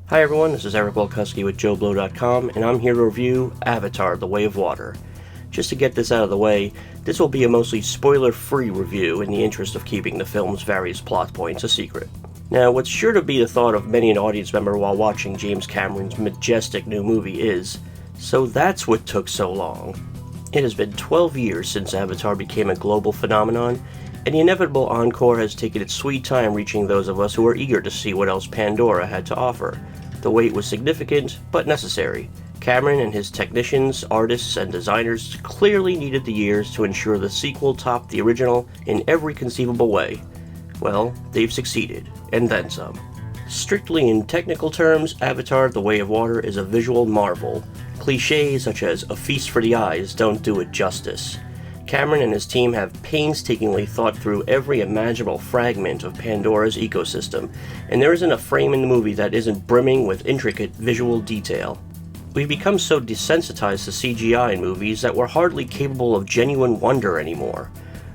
Hi everyone, this is Eric Wilkuski with JoBlo.com, and I'm here to review Avatar: The Way of Water. Just to get this out of the way, this will be a mostly spoiler-free review in the interest of keeping the film's various plot points a secret. Now, what's sure to be the thought of many an audience member while watching James Cameron's majestic new movie is, so that's what took so long. It has been 12 years since Avatar became a global phenomenon, and the inevitable encore has taken its sweet time reaching those of us who are eager to see what else Pandora had to offer. The wait was significant, but necessary. Cameron and his technicians, artists, and designers clearly needed the years to ensure the sequel topped the original in every conceivable way. Well, they've succeeded, and then some. Strictly in technical terms, Avatar: The Way of Water is a visual marvel. Clichés such as "a feast for the eyes" don't do it justice. Cameron and his team have painstakingly thought through every imaginable fragment of Pandora's ecosystem, and there isn't a frame in the movie that isn't brimming with intricate visual detail. We've become so desensitized to CGI in movies that we're hardly capable of genuine wonder anymore.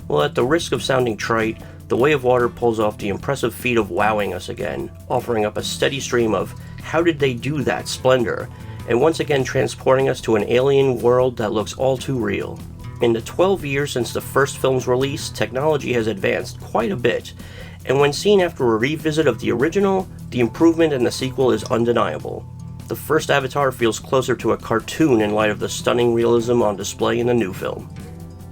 Well, at the risk of sounding trite, The Way of Water pulls off the impressive feat of wowing us again, offering up a steady stream of "how did they do that" splendor, and once again transporting us to an alien world that looks all too real. In the 12 years since the first film's release, technology has advanced quite a bit, and when seen after a revisit of the original, the improvement in the sequel is undeniable. The first Avatar feels closer to a cartoon in light of the stunning realism on display in the new film.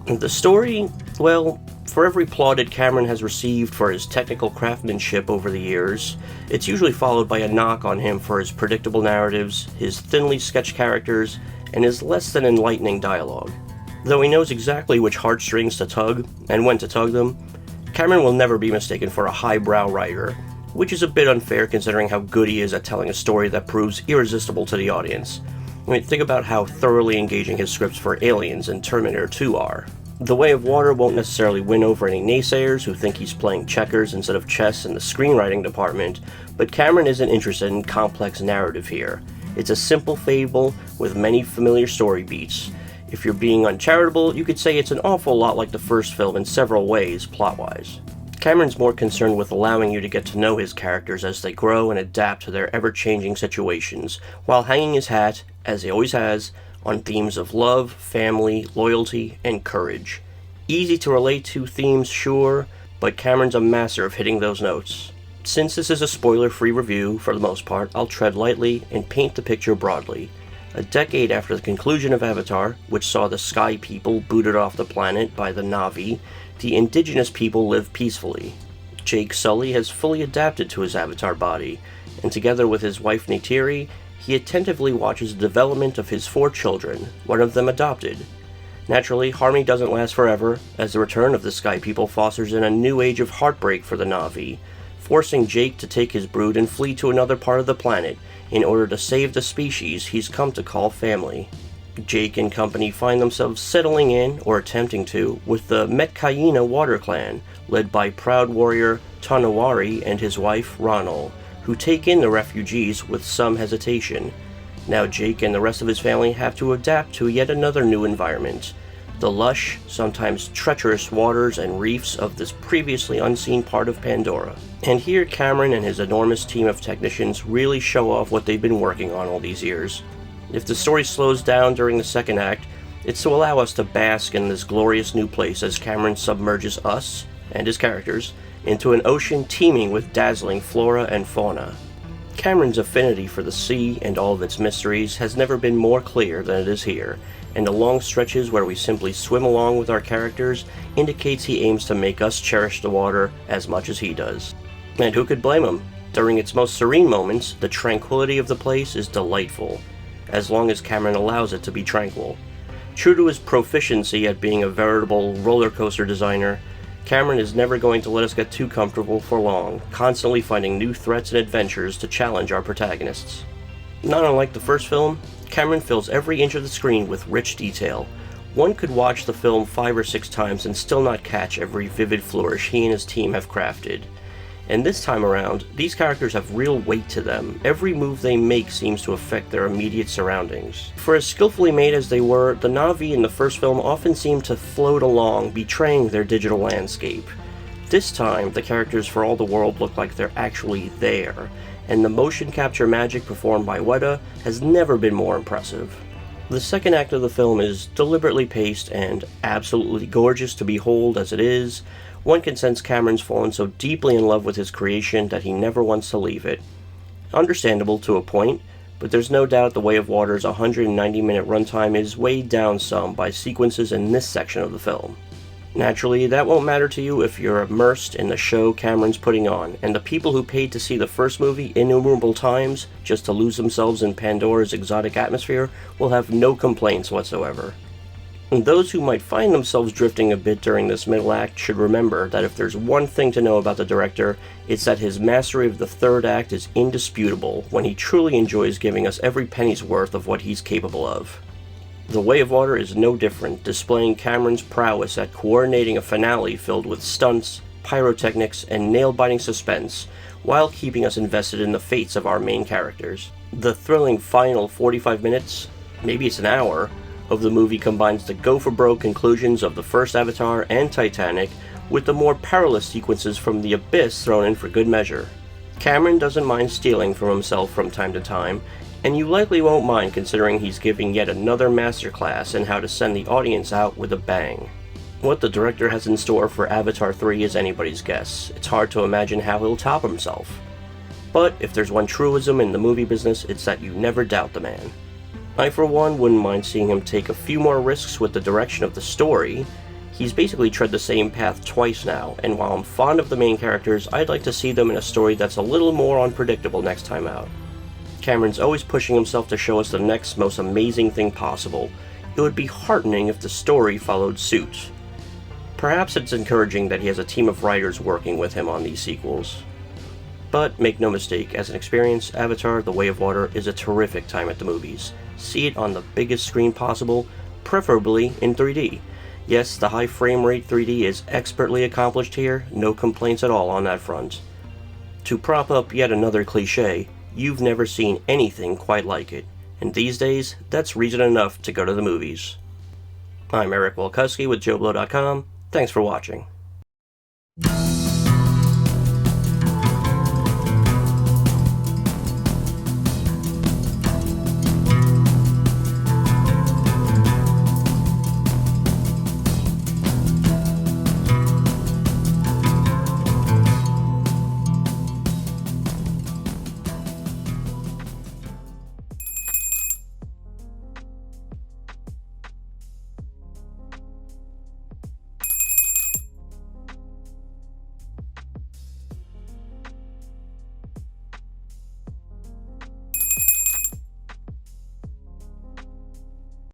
The story, well, for every plaudit Cameron has received for his technical craftsmanship over the years, it's usually followed by a knock on him for his predictable narratives, his thinly sketched characters, and his less than enlightening dialogue. Though he knows exactly which heartstrings to tug, and when to tug them, Cameron will never be mistaken for a highbrow writer, which is a bit unfair considering how good he is at telling a story that proves irresistible to the audience. I mean, think about how thoroughly engaging his scripts for Aliens and Terminator 2 are. The Way of Water won't necessarily win over any naysayers who think he's playing checkers instead of chess in the screenwriting department, but Cameron isn't interested in complex narrative here. It's a simple fable with many familiar story beats. If you're being uncharitable, you could say it's an awful lot like the first film in several ways, plot-wise. Cameron's more concerned with allowing you to get to know his characters as they grow and adapt to their ever-changing situations, while hanging his hat, as he always has, on themes of love, family, loyalty, and courage. Easy to relate to themes, sure, but Cameron's a master of hitting those notes. Since this is a spoiler-free review, for the most part, I'll tread lightly and paint the picture broadly. A decade after the conclusion of Avatar, which saw the Sky People booted off the planet by the Na'vi, the indigenous people live peacefully. Jake Sully has fully adapted to his Avatar body, and together with his wife Neytiri, he attentively watches the development of his 4 children, one of them adopted. Naturally, harmony doesn't last forever, as the return of the Sky People fosters in a new age of heartbreak for the Na'vi, forcing Jake to take his brood and flee to another part of the planet in order to save the species he's come to call family. Jake and company find themselves settling in, or attempting to, with the Metkayina water clan, led by proud warrior Tonawari and his wife Ronal, who take in the refugees with some hesitation. Now Jake and the rest of his family have to adapt to yet another new environment, the lush, sometimes treacherous waters and reefs of this previously unseen part of Pandora. And here Cameron and his enormous team of technicians really show off what they've been working on all these years. If the story slows down during the second act, it's to allow us to bask in this glorious new place as Cameron submerges us, and his characters, into an ocean teeming with dazzling flora and fauna. Cameron's affinity for the sea and all of its mysteries has never been more clear than it is here, and the long stretches where we simply swim along with our characters indicates he aims to make us cherish the water as much as he does. And who could blame him? During its most serene moments, the tranquility of the place is delightful, as long as Cameron allows it to be tranquil. True to his proficiency at being a veritable roller coaster designer, Cameron is never going to let us get too comfortable for long, constantly finding new threats and adventures to challenge our protagonists. Not unlike the first film, Cameron fills every inch of the screen with rich detail. One could watch the film 5 or 6 times and still not catch every vivid flourish he and his team have crafted. And this time around, these characters have real weight to them. Every move they make seems to affect their immediate surroundings. For as skillfully made as they were, the Na'vi in the first film often seemed to float along, betraying their digital landscape. This time, the characters for all the world look like they're actually there, and the motion capture magic performed by Weta has never been more impressive. The second act of the film is deliberately paced and absolutely gorgeous to behold as it is. One can sense Cameron's fallen so deeply in love with his creation that he never wants to leave it. Understandable to a point, but there's no doubt The Way of Water's 190-minute runtime is weighed down some by sequences in this section of the film. Naturally, that won't matter to you if you're immersed in the show Cameron's putting on, and the people who paid to see the first movie innumerable times just to lose themselves in Pandora's exotic atmosphere will have no complaints whatsoever. And those who might find themselves drifting a bit during this middle act should remember that if there's one thing to know about the director, it's that his mastery of the third act is indisputable when he truly enjoys giving us every penny's worth of what he's capable of. The Way of Water is no different, displaying Cameron's prowess at coordinating a finale filled with stunts, pyrotechnics, and nail-biting suspense, while keeping us invested in the fates of our main characters. The thrilling final 45 minutes, maybe it's an hour, of the movie combines the go-for-broke conclusions of the first Avatar and Titanic with the more perilous sequences from The Abyss thrown in for good measure. Cameron doesn't mind stealing from himself from time to time, and you likely won't mind considering he's giving yet another masterclass in how to send the audience out with a bang. What the director has in store for Avatar 3 is anybody's guess. It's hard to imagine how he'll top himself. But if there's one truism in the movie business, it's that you never doubt the man. I, for one, wouldn't mind seeing him take a few more risks with the direction of the story. He's basically tread the same path twice now, and while I'm fond of the main characters, I'd like to see them in a story that's a little more unpredictable next time out. Cameron's always pushing himself to show us the next most amazing thing possible. It would be heartening if the story followed suit. Perhaps it's encouraging that he has a team of writers working with him on these sequels. But make no mistake, as an experience, Avatar: The Way of Water is a terrific time at the movies. See it on the biggest screen possible, preferably in 3D. Yes, the high frame rate 3D is expertly accomplished here, no complaints at all on that front. To prop up yet another cliche, you've never seen anything quite like it, and these days, that's reason enough to go to the movies. I'm Eric Walkuski with JoBlo.com. Thanks for watching.